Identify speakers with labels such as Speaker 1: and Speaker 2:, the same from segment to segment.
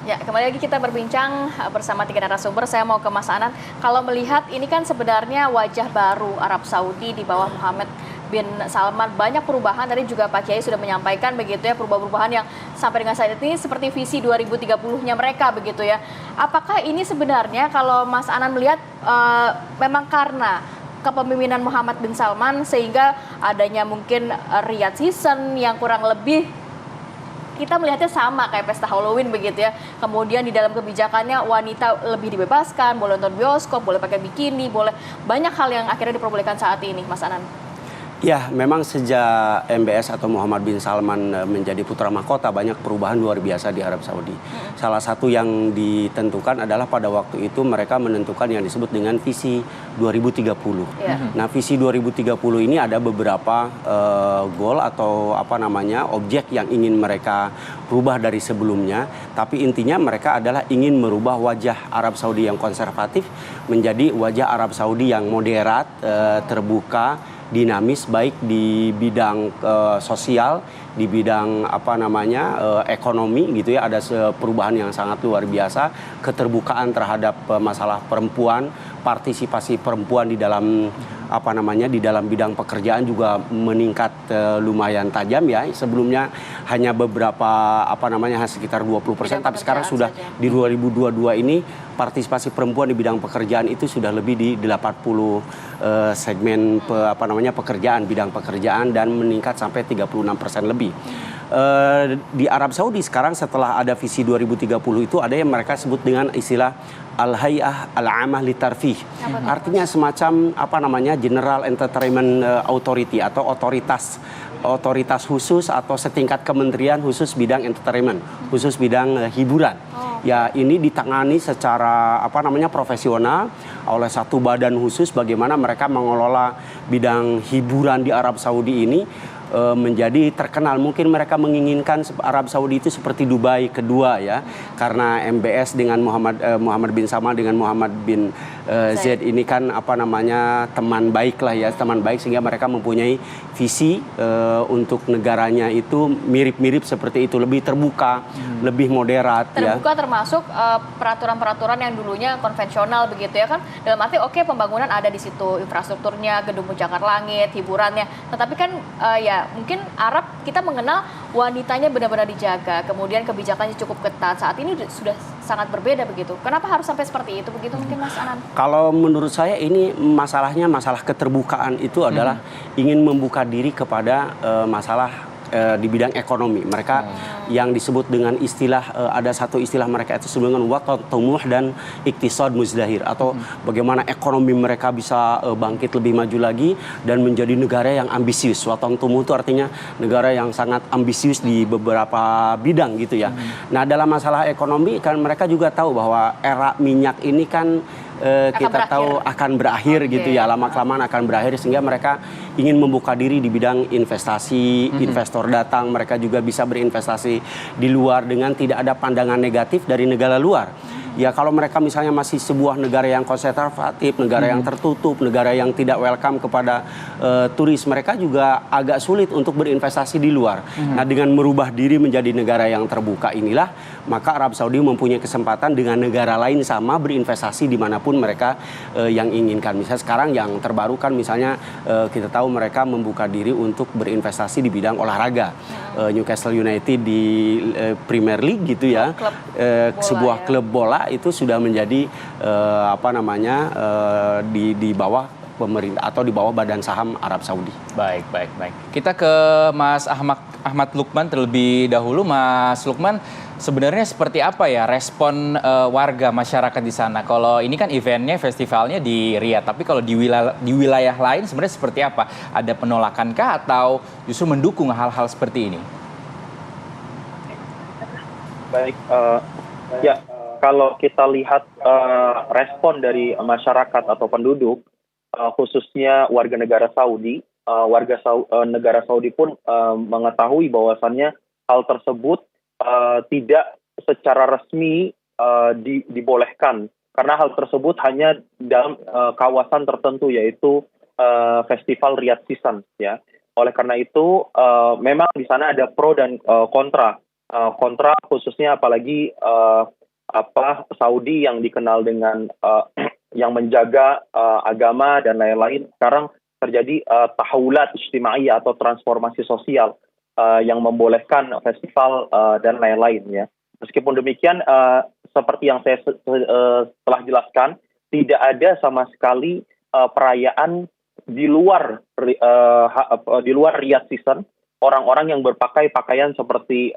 Speaker 1: Ya, kembali lagi kita berbincang bersama tiga narasumber. Saya mau ke Mas Anan. Kalau melihat ini kan sebenarnya wajah baru Arab Saudi di bawah Muhammad bin Salman. Banyak perubahan, tadi juga Pak Kiai sudah menyampaikan begitu ya, perubahan-perubahan yang sampai dengan saat ini seperti visi 2030-nya mereka begitu ya. Apakah ini sebenarnya kalau Mas Anan melihat memang karena kepemimpinan Muhammad bin Salman sehingga adanya mungkin Riyadh Season yang kurang lebih kita melihatnya sama kayak pesta Halloween begitu ya. Kemudian di dalam kebijakannya wanita lebih dibebaskan, boleh nonton bioskop, boleh pakai bikini, boleh banyak hal yang akhirnya diperbolehkan saat ini, Mas Anan.
Speaker 2: Ya, memang sejak MBS atau Muhammad bin Salman menjadi putra mahkota banyak perubahan luar biasa di Arab Saudi. Salah satu yang ditentukan adalah pada waktu itu mereka menentukan yang disebut dengan visi 2030. Nah, visi 2030 ini ada beberapa goal atau objek yang ingin mereka rubah dari sebelumnya. Tapi intinya mereka adalah ingin merubah wajah Arab Saudi yang konservatif menjadi wajah Arab Saudi yang moderat, terbuka, dinamis, baik di bidang sosial, di bidang ekonomi gitu ya. Ada perubahan yang sangat luar biasa, keterbukaan terhadap masalah perempuan, partisipasi perempuan di dalam di dalam bidang pekerjaan juga meningkat lumayan tajam ya. Sebelumnya hanya beberapa sekitar 20%, tapi sekarang sudah di 2022 ini partisipasi perempuan di bidang pekerjaan itu sudah lebih di 80 segmen pekerjaan, bidang pekerjaan, dan meningkat sampai 36% lebih. Di Arab Saudi sekarang setelah ada visi 2030 itu ada yang mereka sebut dengan istilah Al-Hay'ah Al-Amah Litarfih. Artinya semacam General Entertainment Authority atau otoritas khusus atau setingkat kementerian khusus bidang entertainment, khusus bidang hiburan. Ya, ini ditangani secara profesional oleh satu badan khusus bagaimana mereka mengelola bidang hiburan di Arab Saudi ini menjadi terkenal. Mungkin mereka menginginkan Arab Saudi itu seperti Dubai kedua ya, karena MBS dengan Muhammad bin Salman dengan Muhammad bin Zayed ini kan teman baik lah ya, teman baik, sehingga mereka mempunyai visi untuk negaranya itu mirip-mirip seperti itu, lebih terbuka, lebih moderat.
Speaker 1: Terbuka ya. Termasuk peraturan-peraturan yang dulunya konvensional begitu ya kan, dalam arti pembangunan ada di situ, infrastrukturnya, gedung pencakar langit, hiburannya, tetapi kan mungkin Arab kita mengenal wanitanya benar-benar dijaga, kemudian kebijakannya cukup ketat. Saat ini sudah sangat berbeda begitu. Kenapa harus sampai seperti itu begitu mungkin Mas Anan?
Speaker 2: Kalau menurut saya ini masalah keterbukaan itu adalah ingin membuka diri kepada masalah di bidang ekonomi. Mereka yang disebut dengan ada satu istilah mereka itu sebut dengan waton tumuh dan iktisad muzdahir, atau bagaimana ekonomi mereka bisa bangkit lebih maju lagi dan menjadi negara yang ambisius. Waton tumuh itu artinya negara yang sangat ambisius di beberapa bidang gitu ya. Nah, dalam masalah ekonomi kan mereka juga tahu bahwa era minyak ini kan kita tahu akan berakhir gitu ya, lama-kelamaan akan berakhir, sehingga mereka ingin membuka diri di bidang investasi, investor datang, mereka juga bisa berinvestasi di luar dengan tidak ada pandangan negatif dari negara luar. Ya, kalau mereka misalnya masih sebuah negara yang konservatif, negara yang tertutup, negara yang tidak welcome kepada turis, mereka juga agak sulit untuk berinvestasi di luar. Nah, dengan merubah diri menjadi negara yang terbuka inilah, maka Arab Saudi mempunyai kesempatan dengan negara lain sama berinvestasi dimanapun mereka yang inginkan. Misalnya sekarang yang terbaru kan misalnya kita tahu mereka membuka diri untuk berinvestasi di bidang olahraga. Newcastle United di Premier League gitu ya, sebuah klub bola itu sudah menjadi di bawah pemerintah atau di bawah badan saham Arab Saudi.
Speaker 3: Baik. Kita ke Mas Ahmad Lukman terlebih dahulu. Mas Lukman, sebenarnya seperti apa ya respon warga masyarakat di sana? Kalau ini kan eventnya, festivalnya di Riyadh, tapi kalau di wilayah lain sebenarnya seperti apa? Ada penolakankah atau justru mendukung hal-hal seperti ini?
Speaker 4: Baik, kalau kita lihat respon dari masyarakat atau penduduk, khususnya warga negara Saudi, negara Saudi pun mengetahui bahwasannya hal tersebut tidak secara resmi dibolehkan, karena hal tersebut hanya dalam kawasan tertentu, yaitu festival Riyadh Season ya. Oleh karena itu memang di sana ada pro dan kontra. kontra, khususnya apalagi Saudi yang dikenal dengan yang menjaga agama dan lain-lain. Sekarang terjadi tahawulat ijtimaiyah atau transformasi sosial yang membolehkan festival dan lain-lain ya. Meskipun demikian, seperti yang saya telah jelaskan, tidak ada sama sekali perayaan di luar Riyadh Season, orang-orang yang berpakai pakaian seperti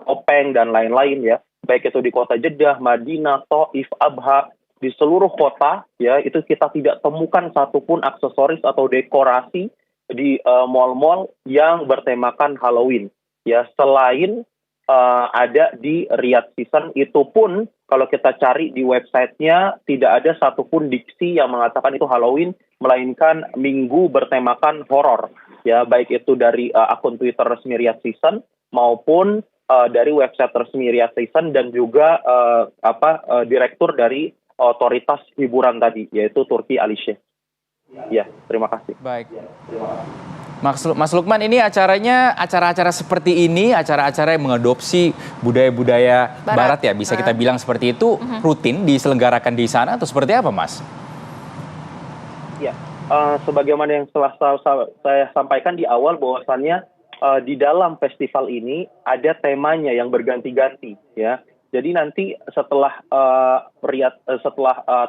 Speaker 4: topeng dan lain-lain ya, baik itu di kota Jeddah, Madinah, Taif, Abha, di seluruh kota ya, itu kita tidak temukan satupun aksesoris atau dekorasi di mal-mal yang bertemakan Halloween ya, selain ada di Riyadh Season. Itu pun kalau kita cari di websitenya tidak ada satupun diksi yang mengatakan itu Halloween, melainkan minggu bertemakan horor ya, baik itu dari akun Twitter resmi Riyadh Season maupun dari website resmi Riyadh Season, dan juga direktur dari otoritas hiburan tadi, yaitu Turki Ali Sheikh. Ya, terima kasih.
Speaker 3: Baik. Mas Lukman, ini acara-acara seperti ini, acara-acara yang mengadopsi budaya-budaya Barat ya, bisa kita bilang seperti itu, rutin diselenggarakan di sana atau seperti apa, Mas?
Speaker 4: Ya, sebagaimana yang telah saya sampaikan di awal, bahwasannya di dalam festival ini ada temanya yang berganti-ganti ya. Jadi nanti setelah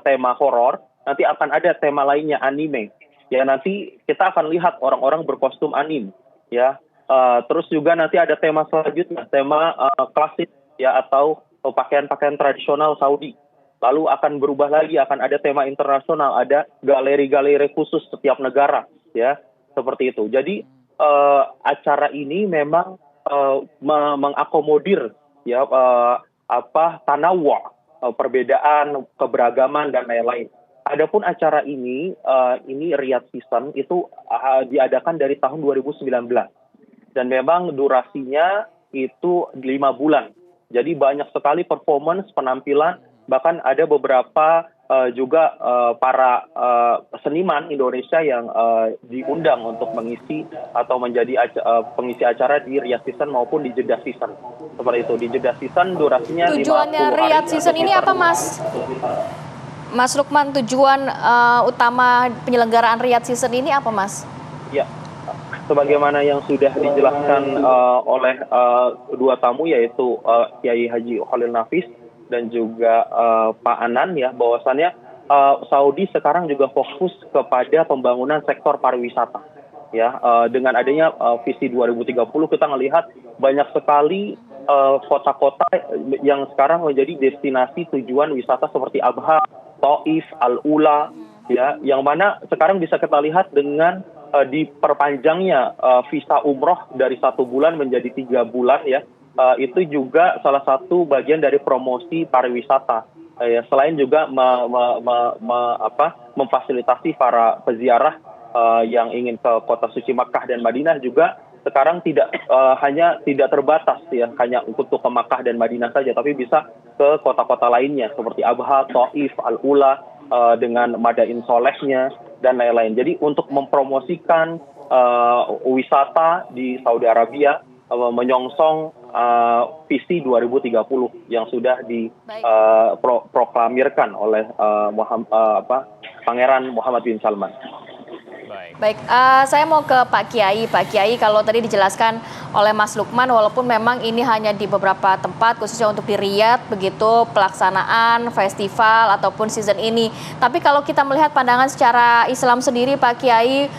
Speaker 4: tema horor, nanti akan ada tema lainnya, anime. Ya, nanti kita akan lihat orang-orang berkostum anime ya. Terus juga nanti ada tema selanjutnya, tema klasik ya, atau pakaian-pakaian tradisional Saudi. Lalu akan berubah lagi, akan ada tema internasional, ada galeri-galeri khusus setiap negara ya, seperti itu. Jadi acara ini memang mengakomodir ya tanawwu, perbedaan, keberagaman dan lain-lain. Adapun acara ini Riyadh Season itu diadakan dari tahun 2019 dan memang durasinya itu 5 bulan. Jadi banyak sekali performance, penampilan, bahkan ada beberapa juga para seniman Indonesia yang diundang untuk mengisi atau menjadi pengisi acara di Riyadh Season maupun di Jeddah Season. Seperti itu, di Jeddah Season durasinya 50 hari.
Speaker 1: Tujuannya Riyadh Season ini apa, Mas? Mas Lukman, tujuan utama penyelenggaraan Riyadh Season ini apa, Mas?
Speaker 4: Ya, sebagaimana yang sudah dijelaskan oleh kedua tamu, yaitu Kiai Haji Khalil Nafis dan juga Pak Anan ya, bahwasannya Saudi sekarang juga fokus kepada pembangunan sektor pariwisata ya. Dengan adanya visi 2030, kita melihat banyak sekali kota-kota yang sekarang menjadi destinasi tujuan wisata seperti Abha, Taif, Al-Ula ya, yang mana sekarang bisa kita lihat dengan diperpanjangnya visa umroh dari 1 bulan menjadi 3 bulan ya. Itu juga salah satu bagian dari promosi pariwisata ya, selain juga memfasilitasi para peziarah yang ingin ke kota suci Makkah dan Madinah. Juga sekarang tidak terbatas ya hanya untuk ke Makkah dan Madinah saja, tapi bisa ke kota-kota lainnya seperti Abha, Taif, Al-Ula dengan Madain Solehnya dan lain-lain. Jadi untuk mempromosikan wisata di Saudi Arabia, menyongsong visi 2030 yang sudah diproklamirkan oleh Pangeran Muhammad bin Salman.
Speaker 1: Baik, saya mau ke Pak Kiai. Pak Kiai, kalau tadi dijelaskan oleh Mas Lukman, walaupun memang ini hanya di beberapa tempat, khususnya untuk di Riyadh, begitu pelaksanaan festival ataupun season ini. Tapi kalau kita melihat pandangan secara Islam sendiri, Pak Kiai,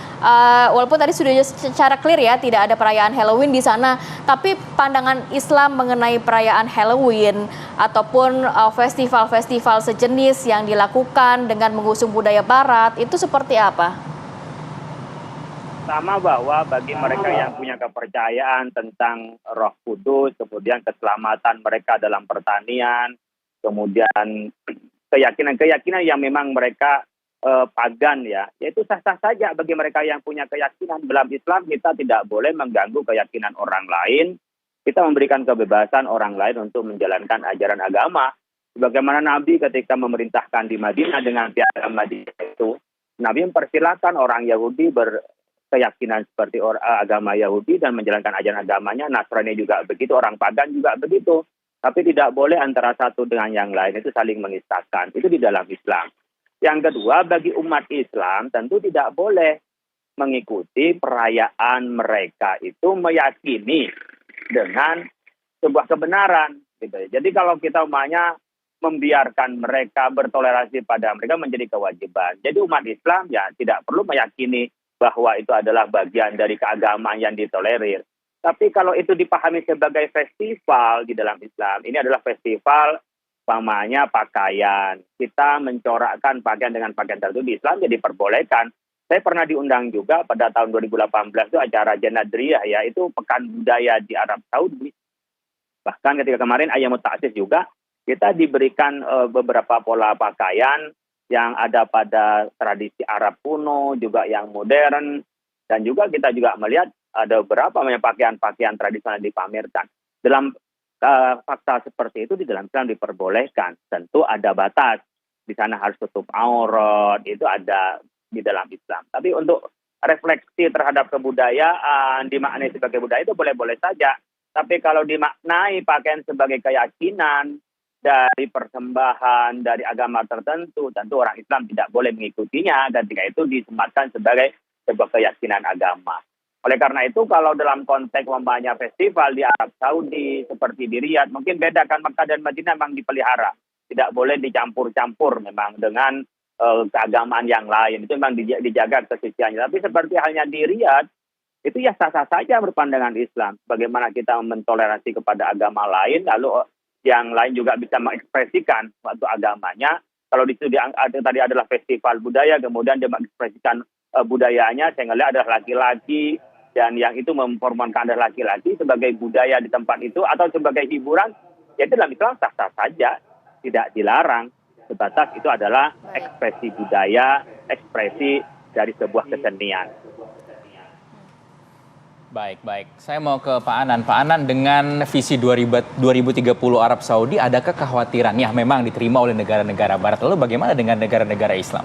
Speaker 1: walaupun tadi sudah secara clear ya, tidak ada perayaan Halloween di sana, tapi pandangan Islam mengenai perayaan Halloween ataupun festival-festival sejenis yang dilakukan dengan mengusung budaya Barat, itu seperti apa?
Speaker 5: Sama bahwa bagi mereka yang punya kepercayaan tentang Roh Kudus, kemudian keselamatan mereka dalam pertanian, kemudian keyakinan-keyakinan yang memang mereka pagan ya, itu sah-sah saja bagi mereka yang punya keyakinan. Dalam Islam kita tidak boleh mengganggu keyakinan orang lain. Kita memberikan kebebasan orang lain untuk menjalankan ajaran agama. Sebagaimana Nabi ketika memerintahkan di Madinah dengan piagam Madinah itu, Nabi mempersilahkan orang Yahudi keyakinan seperti agama Yahudi dan menjalankan ajaran agamanya, Nasrani juga begitu, orang pagan juga begitu. Tapi tidak boleh antara satu dengan yang lain itu saling menistakan. Itu di dalam Islam. Yang kedua, bagi umat Islam tentu tidak boleh mengikuti perayaan mereka itu meyakini dengan sebuah kebenaran. Gitu. Jadi kalau kita umpamanya membiarkan mereka bertoleransi pada mereka menjadi kewajiban. Jadi umat Islam ya tidak perlu meyakini bahwa itu adalah bagian dari keagamaan yang ditolerir. Tapi kalau itu dipahami sebagai festival di dalam Islam, ini adalah festival umpamanya pakaian. Kita mencorakkan pakaian dengan pakaian tertentu di Islam jadi diperbolehkan. Saya pernah diundang juga pada tahun 2018 itu acara Janadriyah ya, itu pekan budaya di Arab Saudi. Bahkan ketika kemarin Ayyamut Ta'sis juga kita diberikan beberapa pola pakaian yang ada pada tradisi Arab kuno, juga yang modern, dan juga kita juga melihat ada beberapa pakaian-pakaian tradisional dipamerkan. Dalam fakta seperti itu di dalam Islam diperbolehkan, tentu ada batas. Di sana harus tutup aurat, itu ada di dalam Islam. Tapi untuk refleksi terhadap kebudayaan, dimaknai sebagai budaya itu boleh-boleh saja. Tapi kalau dimaknai pakaian sebagai keyakinan, dari persembahan, dari agama tertentu, tentu orang Islam tidak boleh mengikutinya ketika itu disematkan sebagai sebuah keyakinan agama. Oleh karena itu, kalau dalam konteks umpamanya festival di Arab Saudi, seperti di Riyadh, mungkin beda kan Makkah dan Madinah memang dipelihara. Tidak boleh dicampur-campur memang dengan keagamaan yang lain. Itu memang dijaga kesuciannya. Tapi seperti halnya di Riyadh, itu ya sah-sah saja berpandangan Islam. Bagaimana kita mentoleransi kepada agama lain, lalu yang lain juga bisa mengekspresikan suatu agamanya. Kalau di situ tadi adalah festival budaya, kemudian dia mengekspresikan budayanya, saya ngelihat adalah laki-laki, dan yang itu memformulkan adalah laki-laki sebagai budaya di tempat itu, atau sebagai hiburan, ya itu dalam Islam sah-sah saja, tidak dilarang. Sebatas itu adalah ekspresi budaya, ekspresi dari sebuah kesenian.
Speaker 3: Baik. Saya mau ke Pak Anan. Pak Anan, dengan visi 2030 Arab Saudi, adakah kekhawatiran yang memang diterima oleh negara-negara Barat? Lalu bagaimana dengan negara-negara Islam?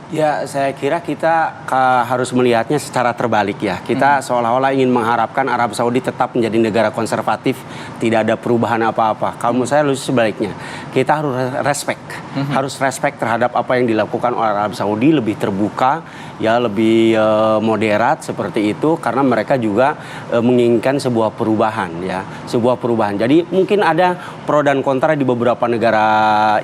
Speaker 2: Ya, saya kira kita harus melihatnya secara terbalik ya. Kita seolah-olah ingin mengharapkan Arab Saudi tetap menjadi negara konservatif, tidak ada perubahan apa-apa. Kalau menurut saya harus sebaliknya. Kita harus respect terhadap apa yang dilakukan oleh Arab Saudi, lebih terbuka, ya lebih moderat seperti itu, karena mereka juga menginginkan sebuah perubahan ya, sebuah perubahan. Jadi mungkin ada pro dan kontra di beberapa negara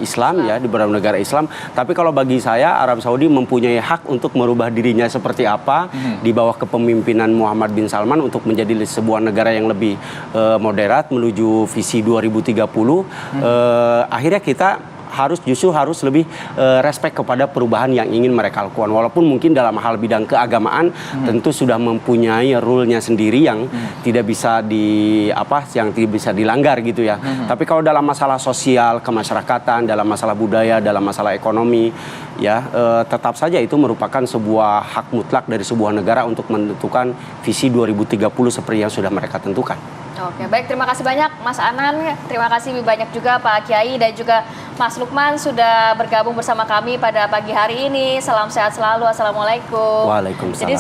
Speaker 2: Islam ya, di beberapa negara Islam. Tapi kalau bagi saya Arab Saudi mempunyai hak untuk merubah dirinya seperti apa di bawah kepemimpinan Muhammad bin Salman untuk menjadi sebuah negara yang lebih moderat menuju visi 2030. Akhirnya kita justru harus lebih respect kepada perubahan yang ingin mereka lakukan. Walaupun mungkin dalam hal bidang keagamaan tentu sudah mempunyai rule-nya sendiri yang tidak bisa yang tidak bisa dilanggar gitu ya. Tapi kalau dalam masalah sosial, kemasyarakatan, dalam masalah budaya, dalam masalah ekonomi ya, tetap saja itu merupakan sebuah hak mutlak dari sebuah negara untuk menentukan visi 2030 seperti yang sudah mereka tentukan.
Speaker 1: Oke, baik, terima kasih banyak Mas Anan, terima kasih banyak juga Pak Kiai dan juga Mas Lukman sudah bergabung bersama kami pada pagi hari ini. Salam sehat selalu, Assalamualaikum.
Speaker 2: Waalaikumsalam.